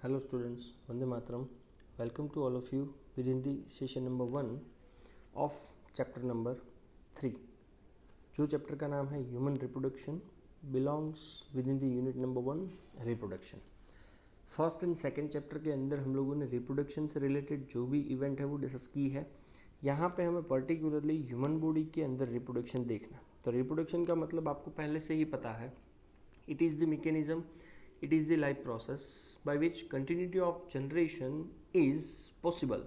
Hello students, Vande Mataram. Welcome to all of you within the session number 1 of chapter number 3. जो chapter का नाम है human reproduction belongs with in the unit number 1 reproduction. First and second chapter के अंदर हम लोगों ने reproduction से रिलेटेड जो भी इवेंट है वो डिस्कस की है. यहाँ पे हमें पर्टिकुलरली ह्यूमन बॉडी के अंदर रिप्रोडक्शन देखना. तो रिप्रोडक्शन का मतलब आपको पहले से ही पता है. It is the mechanism, it is the life process by which continuity of generation is possible.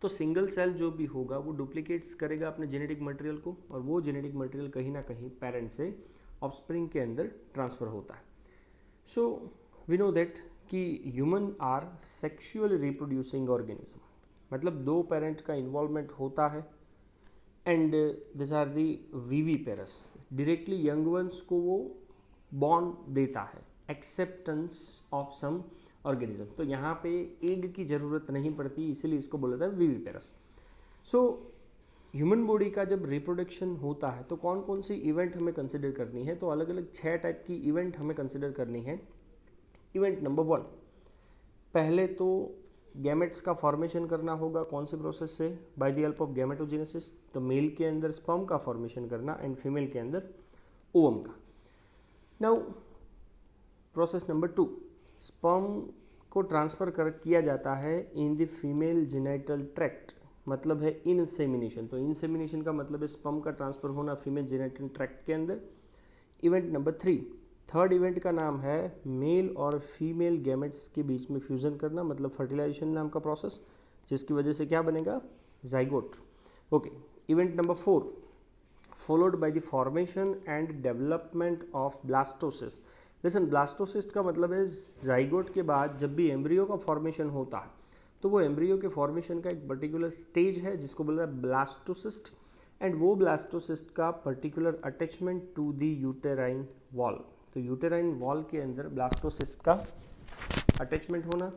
तो सिंगल सेल जो भी होगा वो डुप्लीकेट्स करेगा अपने जेनेटिक मटेरियल को और वो जेनेटिक मटेरियल कहीं ना कहीं पेरेंट से ऑफस्प्रिंग के अंदर ट्रांसफ़र होता है. सो वी नो दैट कि human are sexually reproducing organism, मतलब दो पेरेंट का इन्वॉल्वमेंट होता है and this are the viviparous. Directly young ones को वो बॉर्न देता है, एक्सेप्टेंस ऑफ सम ऑर्गेनिज्म. तो यहाँ पे एग की ज़रूरत नहीं पड़ती, इसीलिए इसको बोला जाता है विविपेरस. सो ह्यूमन बॉडी का जब रिप्रोडक्शन होता है तो कौन कौन सी इवेंट हमें कंसिडर करनी है. तो अलग अलग 6 टाइप की इवेंट हमें कंसिडर करनी है. इवेंट नंबर 1, पहले तो गैमेट्स का फॉर्मेशन करना होगा. कौन से प्रोसेस से? By the help of gametogenesis. तो मेल के अंदर स्पर्म का फॉर्मेशन करना एंड फीमेल के अंदर ओवम का. नाउ प्रोसेस नंबर 2, स्पर्म को ट्रांसफ़र किया जाता है in the female genital tract, मतलब है इनसेमिनेशन. तो इनसेमिनेशन का मतलब है स्पर्म का ट्रांसफ़र होना फीमेल जेनिटल ट्रैक्ट के अंदर. इवेंट नंबर 3, थर्ड इवेंट का नाम है मेल और फीमेल गैमेट्स के बीच में फ्यूज़न करना, मतलब फर्टिलाइजेशन नाम का प्रोसेस, जिसकी वजह से क्या बनेगा? Zygote. Okay. Event number 4, followed by the formation and development of blastocyst. Listen, blastocyst का मतलब है जाइगोट के बाद जब भी एम्ब्रियो का फॉर्मेशन होता है तो वो एम्ब्रियो के फॉर्मेशन का एक पर्टिकुलर स्टेज है जिसको बोलता है ब्लास्टोसिस्ट. एंड वो ब्लास्टोसिस्ट का particular attachment to the uterine wall. तो यूटेराइन वॉल के अंदर ब्लास्टोसिस्ट का अटैचमेंट होना.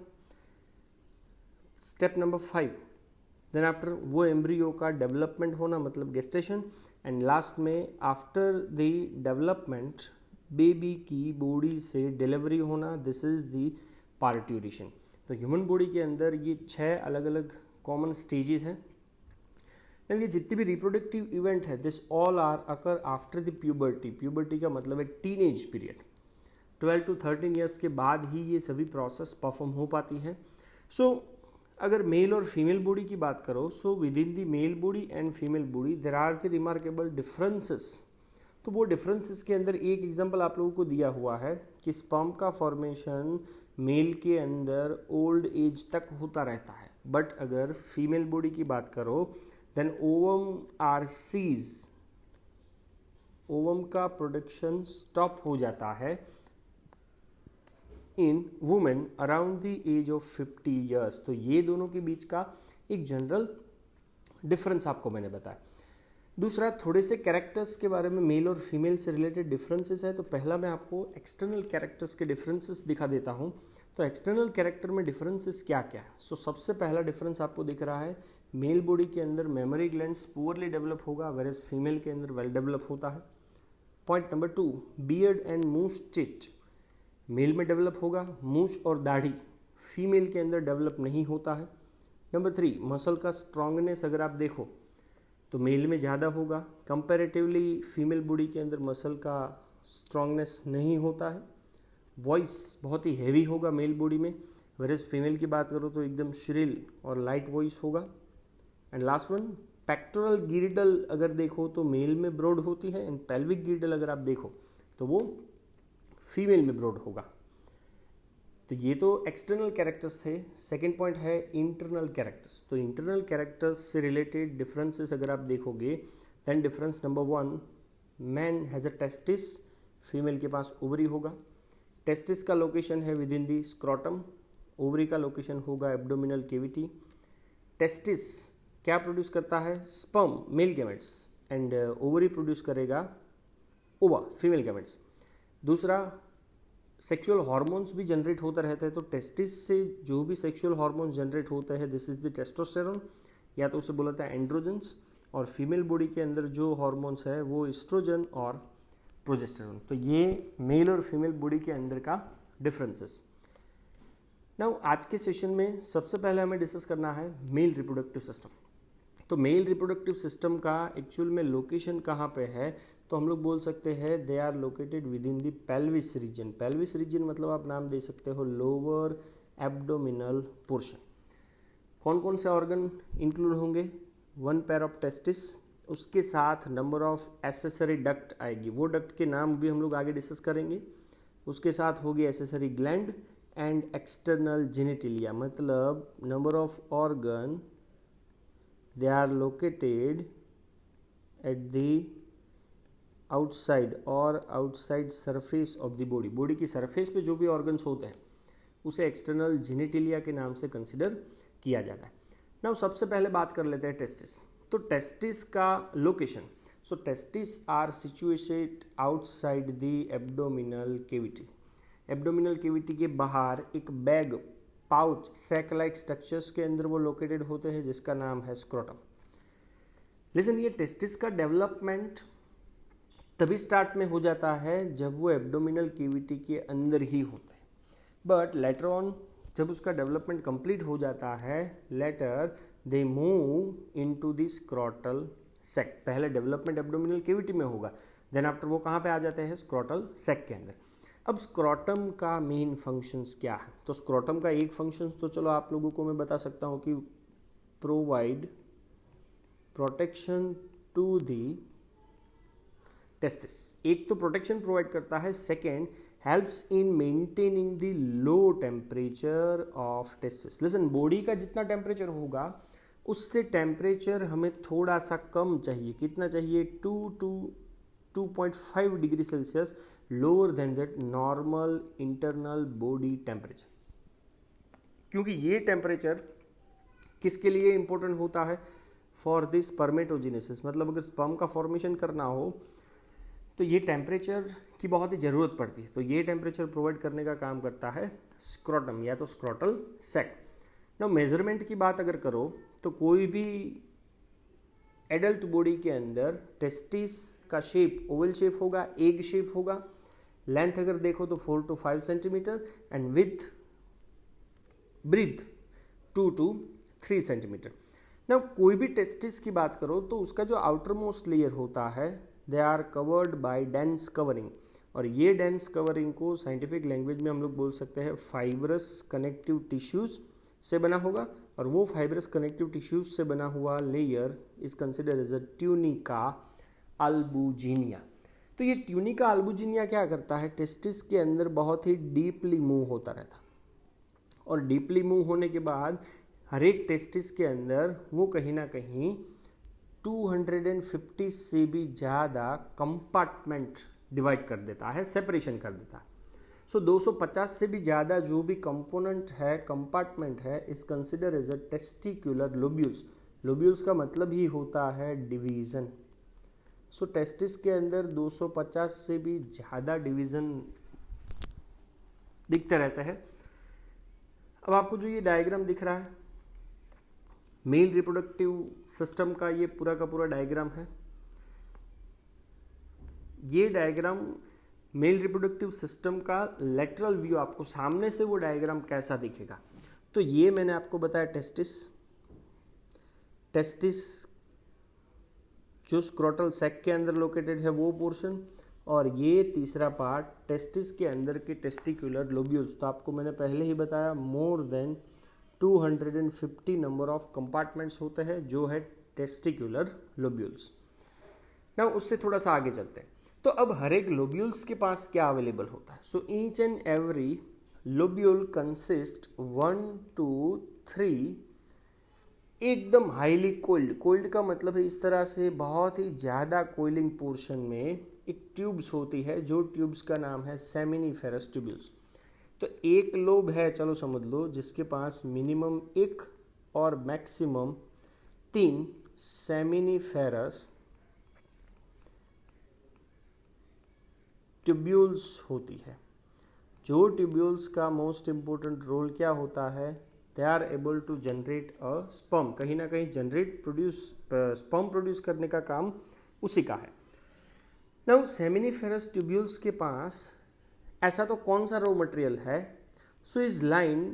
स्टेप नंबर 5, देन आफ्टर वो एम्ब्रियो का डेवलपमेंट होना, मतलब गेस्टेशन. एंड लास्ट में आफ्टर द डेवलपमेंट बेबी की बॉडी से डिलीवरी होना. This is the parturition. तो ह्यूमन बॉडी के अंदर ये 6 अलग अलग कॉमन स्टेजेस हैं. एंड ये जितनी भी रिप्रोडक्टिव इवेंट है this all are occur after the puberty. Puberty का मतलब है टीनेज पीरियड. 12 to 13 ईयर्स के बाद ही ये सभी प्रोसेस परफॉर्म हो पाती हैं. सो अगर मेल और फीमेल बॉडी की बात करो, so within the male body and female body there are the remarkable differences. तो वो डिफरेंसेस के अंदर एक एग्जांपल आप लोगों को दिया हुआ है कि स्पर्म का फॉर्मेशन मेल के अंदर ओल्ड एज तक होता रहता है, बट अगर फीमेल बॉडी की बात करो then ovum are cease. Ovum का प्रोडक्शन स्टॉप हो जाता है in women around the age of 50 years. तो ये दोनों के बीच का एक जनरल डिफरेंस आपको मैंने बताया. दूसरा, थोड़े से कैरेक्टर्स के बारे में मेल और फीमेल से रिलेटेड डिफरेंसेस है. तो पहला मैं आपको एक्सटर्नल कैरेक्टर्स के डिफरेंसेस दिखा देता हूँ. तो एक्सटर्नल कैरेक्टर में डिफरेंसेस क्या क्या है? सो सबसे पहला डिफरेंस आपको दिख रहा है, मेल बॉडी के अंदर मेमोरी ग्लैंड्स पुअरली डेवलप होगा वेरएज फीमेल के अंदर वेल डेवलप होता है. पॉइंट नंबर 2, बियर्ड एंड मूछ चिट मेल में डेवलप होगा, मूछ और दाढ़ी फीमेल के अंदर डेवलप नहीं होता है. नंबर 3, मसल का स्ट्रांगनेस अगर आप देखो तो मेल में ज़्यादा होगा, कंपैरेटिवली फीमेल बॉडी के अंदर मसल का स्ट्रांगनेस नहीं होता है. वॉइस बहुत ही हैवी होगा मेल बॉडी में, वेरएज फीमेल की बात करो तो एकदम श्रिल और लाइट वॉइस होगा. एंड लास्ट वन, पेक्टोरल गिरिडल अगर देखो तो मेल में ब्रॉड होती है एंड पेल्विक गिरिडल अगर आप देखो तो वो फीमेल में ब्रॉड होगा. तो ये तो एक्सटर्नल कैरेक्टर्स थे. सेकेंड पॉइंट है इंटरनल कैरेक्टर्स. तो इंटरनल कैरेक्टर्स से रिलेटेड डिफरेंसेस अगर आप देखोगे then difference number 1, man has a testis, female के पास ओवरी होगा. टेस्टिस का लोकेशन है within the scrotum, ovary का लोकेशन होगा एब्डोमिनल केविटी. टेस्टिस क्या प्रोड्यूस करता है? Sperm, male gametes, and ovary produce करेगा ओवा, फीमेल गैमेट्स. दूसरा, सेक्सुअल हार्मोन्स भी जनरेट होता रहता है. तो टेस्टिस से जो भी सेक्सुअल हार्मोन्स जनरेट होता है दिस इज द टेस्टोस्टेरोन, या तो उसे बोला जाता है एंड्रोजेंस. और फीमेल बॉडी के अंदर जो हार्मोन्स है वो एस्ट्रोजन और प्रोजेस्टेरोन. तो ये मेल और फीमेल बॉडी के अंदर का डिफरेंसेस. नाउ आज के सेशन में सबसे पहले हमें डिस्कस करना है मेल रिप्रोडक्टिव सिस्टम। तो मेल रिप्रोडक्टिव सिस्टम का एक्चुअल में लोकेशन कहाँ पे है, तो हम लोग बोल सकते हैं they are located within the pelvis region. Pelvis region मतलब आप नाम दे सकते हो लोअर एब्डोमिनल पोर्शन। कौन कौन से ऑर्गन इंक्लूड होंगे, 1 पेयर ऑफ टेस्टिस, उसके साथ नंबर ऑफ एसेसरी डक्ट आएगी, वो डक्ट के नाम भी हम लोग आगे डिस्कस करेंगे। उसके साथ होगी accessory gland and external genitalia, मतलब number of organ they are located at the outside और outside surface of the body. Body की सरफेस पे जो भी ऑर्गन्स होते हैं उसे एक्सटर्नल जेनिटिलिया के नाम से कंसिडर किया जाता है। नाउ सबसे पहले बात कर लेते हैं टेस्टिस। तो टेस्टिस का location, so testis are situated outside the abdominal cavity. Abdominal cavity के बाहर एक bag, pouch, sac like structures के अंदर वो लोकेटेड होते हैं जिसका नाम है स्क्रोटम। लिसन, ये टेस्टिस का डेवलपमेंट तभी स्टार्ट में हो जाता है जब वो एब्डोमिनल कैविटी के अंदर ही होता है, बट लेटर ऑन जब उसका डेवलपमेंट कंप्लीट हो जाता है, later they move into the scrotal sac. पहले डेवलपमेंट एब्डोमिनल कैविटी में होगा, देन आफ्टर वो कहाँ पे आ जाते हैं, स्क्रोटल सैक के अंदर। अब स्क्रोटम का मेन फंक्शंस क्या है, तो स्क्रोटम का एक फंक्शंस तो चलो आप लोगों को मैं बता सकता हूँ कि provide protection to the testis. एक तो प्रोटेक्शन प्रोवाइड करता है, second helps in maintaining the low temperature of testis. Listen, body का जितना टेम्परेचर होगा उससे टेम्परेचर हमें थोड़ा सा कम चाहिए। कितना चाहिए, 2.5 degree Celsius lower than that normal internal body temperature. क्योंकि ये टेम्परेचर किसके लिए इंपॉर्टेंट होता है, फॉर दिस स्पर्मेटोजेनेसिस, मतलब अगर स्पर्म का फॉर्मेशन करना हो तो ये टेम्परेचर की बहुत ही ज़रूरत पड़ती है। तो ये टेम्परेचर प्रोवाइड करने का काम करता है स्क्रोटम या तो स्क्रोटल सैक। ना मेजरमेंट की बात अगर करो तो कोई भी एडल्ट बॉडी के अंदर टेस्टिस का शेप ओवल शेप होगा, एग शेप होगा। लेंथ अगर देखो तो 4 to 5 centimetre and with breadth 2 to 3 centimetre. ना कोई भी टेस्टिस की बात करो तो उसका जो आउटर मोस्ट लेयर होता है they are covered by dense covering, और ये डेंस कवरिंग को साइंटिफिक लैंग्वेज में हम लोग बोल सकते हैं फाइब्रस कनेक्टिव टिश्यूज से बना होगा। और वो फाइब्रस कनेक्टिव टिश्यूज से बना हुआ layer is considered as a tunica albuginea. तो ये ट्यूनिका अल्बुजिनिया क्या करता है, टेस्टिस के अंदर बहुत ही डीपली मूव होता रहता, और डीपली मूव होने के बाद हर एक टेस्टिस के अंदर वो कहीं ना कहीं 250 से भी ज़्यादा कंपार्टमेंट डिवाइड कर देता है, सेपरेशन कर देता है। सो 250 से भी ज़्यादा जो भी कंपोनेंट है, कंपार्टमेंट है, is consider as a testicular lobules. Lobules का मतलब ही होता है डिवीज़न। सो टेस्टिस के अंदर 250 से भी ज़्यादा डिवीज़न दिखते रहते हैं। अब आपको जो ये डायग्राम दिख रहा है मेल रिप्रोडक्टिव सिस्टम का, ये पूरा का पूरा डायग्राम है। ये डायग्राम मेल रिप्रोडक्टिव सिस्टम का लेटरल व्यू, आपको सामने से वो डायग्राम कैसा दिखेगा। तो ये मैंने आपको बताया टेस्टिस जो स्क्रोटल सैक के अंदर लोकेटेड है वो पोर्शन, और ये तीसरा पार्ट टेस्टिस के अंदर के टेस्टिकुलर लोब्यूल्स। तो आपको मैंने पहले ही बताया more than 250 number of compartments होते हैं जो है टेस्टिकुलर लोब्यूल्स। ना उससे थोड़ा सा आगे चलते हैं। तो अब हर एक लोब्यूल्स के पास क्या अवेलेबल होता है, so each and every lobule consist 1 to 3 एकदम हाईली कोइल्ड। कोइल्ड का मतलब है इस तरह से बहुत ही ज़्यादा कोइलिंग पोर्शन में एक ट्यूब्स होती है, जो ट्यूब्स का नाम है सेमिनिफेरस ट्यूब्यूल्स। तो एक लोब है, चलो समझ लो, जिसके पास मिनिमम 1 और मैक्सिमम 3 सेमिनिफेरस ट्यूब्यूल्स होती है। जो ट्यूब्यूल्स का मोस्ट इम्पोर्टेंट रोल क्या होता है, they are able to generate a sperm. कहीं ना कहीं स्पर्म प्रोड्यूस करने का काम उसी का है। नाउ सेमिनिफेरस ट्यूब्यूल्स के पास ऐसा तो कौन सा रॉ मटेरियल है, so is line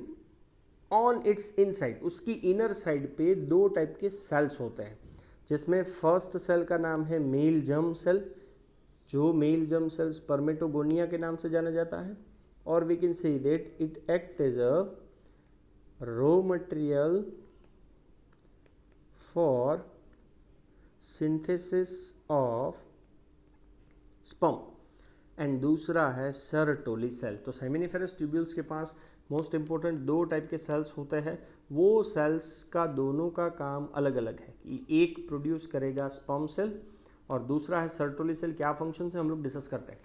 on it's inside, उसकी इनर साइड पे दो टाइप के सेल्स होते हैं, जिसमें फर्स्ट सेल का नाम है मेल जर्म सेल, जो मेल जर्म सेल स्पर्मेटोगोनिया के नाम से जाना जाता है, और we can say that it act as a raw material for synthesis of sperm, and दूसरा है सर्टोली सेल। तो सेमिनिफेरस ट्यूब्यूल्स के पास मोस्ट इंपॉर्टेंट दो टाइप के सेल्स होते हैं, वो सेल्स का दोनों का काम अलग अलग है कि एक प्रोड्यूस करेगा स्पर्म सेल और दूसरा है सर्टोली सेल। क्या फंक्शन है हम लोग डिस्कस करते हैं।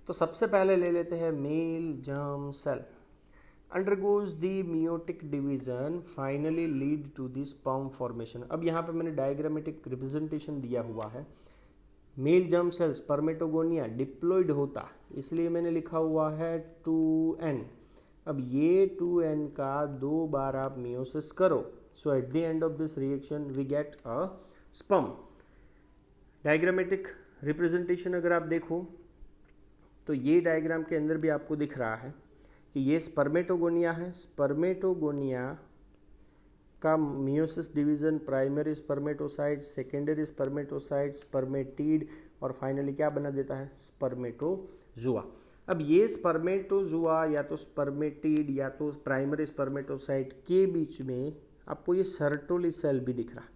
तो सबसे पहले ले लेते हैं male germ cell. Undergoes the meiotic division finally lead to the sperm formation. अब यहाँ पे मैंने डायग्रामेटिक रिप्रेजेंटेशन दिया हुआ है। Male germ cell spermatogonia diploid होता, इसलिए मैंने लिखा हुआ है 2n। अब ये 2n का 2 बार आप मियोसिस करो, so at the end of this reaction we get a sperm. Diagrammatic representation अगर आप देखो तो ये डायग्राम के अंदर भी आपको दिख रहा है कि ये स्पर्मेटोगोनिया है। स्पर्मेटोगोनिया का meiosis division primary spermatocyte, secondary spermatocyte, spermatid और फाइनली क्या बना देता है स्पर्मेटोजुआ। अब ये स्पर्मेटोजुआ या तो स्पर्मेटीड या तो प्राइमरी स्पर्मेटोसाइट के बीच में आपको ये सर्टोली सेल भी दिख रहा है।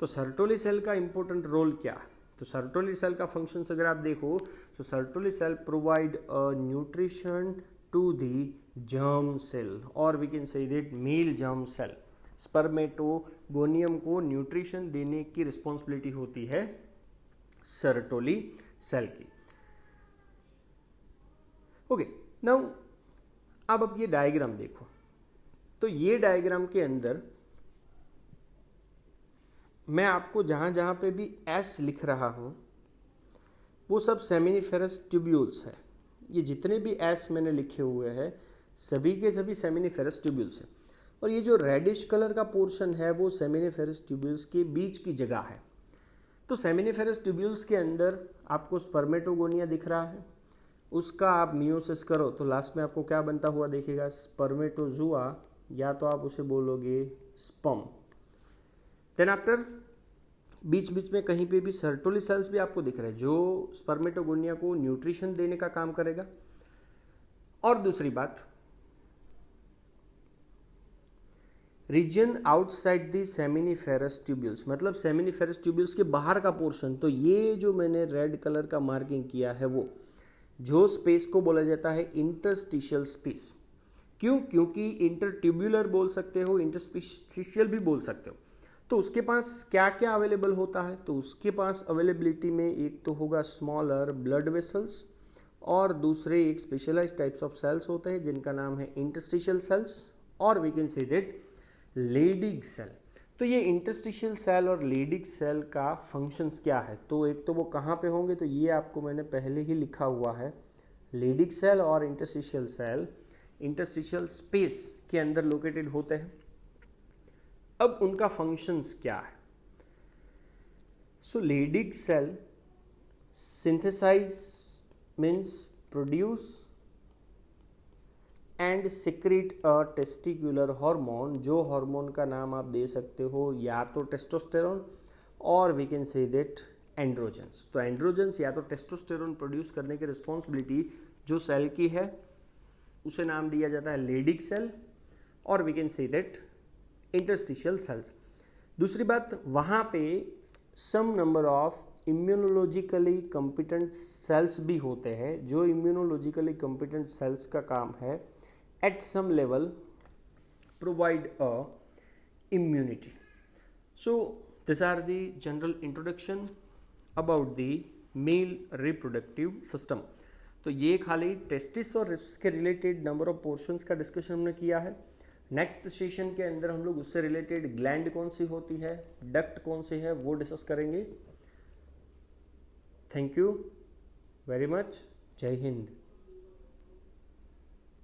तो सर्टोली सेल का इंपॉर्टेंट रोल क्या है? तो सर्टोली सेल का फंक्शंस अगर आप देखो तो Sertoli cell provide a nutrition to the germ cell, और we can say that male germ cell. Spermatogonium को न्यूट्रिशन देने की रिस्पॉन्सिबिलिटी होती है सर्टोली सेल की। ओके, नाउ अब ये डायग्राम देखो। तो ये डायग्राम के अंदर मैं आपको जहां जहां पे भी एस लिख रहा हूं वो सब सेमिनिफेरस ट्यूब्यूल्स है। ये जितने भी एस मैंने लिखे हुए हैं सभी के सभी सेमिनिफेरस ट्यूब्यूल्स है, और ये जो रेडिश कलर का पोर्शन है वो सेमिनिफेरस ट्यूब्यूल्स के बीच की जगह है। तो सेमिनिफेरस ट्यूब्यूल्स के अंदर आपको स्पर्मेटोगोनिया दिख रहा है, उसका आप मियोसिस करो तो लास्ट में आपको क्या बनता हुआ देखेगा स्पर्मेटोजुआ, या तो आप उसे बोलोगे स्पर्म। देन आफ्टर बीच बीच में कहीं पे भी सर्टोली सेल्स भी आपको दिख रहे हैं जो स्पर्मेटोगोनिया को न्यूट्रिशन देने का काम करेगा। और दूसरी बात, region outside the seminiferous tubules, मतलब सेमिनिफेरस ट्यूब्यूल्स के बाहर का पोर्शन। तो ये जो मैंने रेड कलर का मार्किंग किया है वो जो स्पेस को बोला जाता है इंटरस्टिशियल स्पेस। क्यों? क्योंकि इंटरट्यूब्यूलर बोल सकते हो, इंटरस्टिशियल भी बोल सकते हो। तो उसके पास क्या क्या अवेलेबल होता है? तो उसके पास अवेलेबिलिटी में एक तो होगा स्मॉलर ब्लड वेसल्स, और दूसरे एक स्पेशलाइज्ड टाइप्स ऑफ सेल्स होते हैं जिनका नाम है इंटरस्टिशियल सेल्स, और we can say that Leydig cell. तो ये इंटरस्टिशियल सेल और लेडिग सेल का फंक्शंस क्या है? तो एक तो वो कहाँ पे होंगे, तो ये आपको मैंने पहले ही लिखा हुआ है। लेडिग सेल और इंटरस्टिशियल सेल इंटरस्टिशियल स्पेस के अंदर लोकेटेड होते हैं। अब उनका फंक्शंस क्या है? So Leydig cell synthesise means produce and secrete a testicular hormone, जो हार्मोन का नाम आप दे सकते हो या तो टेस्टोस्टेरोन और we can say that androgens. तो एंड्रोजन्स या तो टेस्टोस्टेरोन प्रोड्यूस करने की रिस्पॉन्सिबिलिटी जो सेल की है उसे नाम दिया जाता है लेडिग सेल, और we can say that interstitial cells. दूसरी बात, वहाँ पे some number of immunologically competent cells भी होते हैं, जो इम्यूनोलॉजिकली कॉम्पिटेंट सेल्स का काम है at some level provide a immunity. So these are the general introduction about the male reproductive system. तो ये खाली टेस्टिस और इसके रिलेटेड नंबर ऑफ पोर्शंस का डिस्कशन हमने किया है। नेक्स्ट सेशन के अंदर हम लोग उससे रिलेटेड ग्लैंड कौन सी होती है, डक्ट कौन सी है, वो डिस्कस करेंगे। Thank you very much. जय हिंद।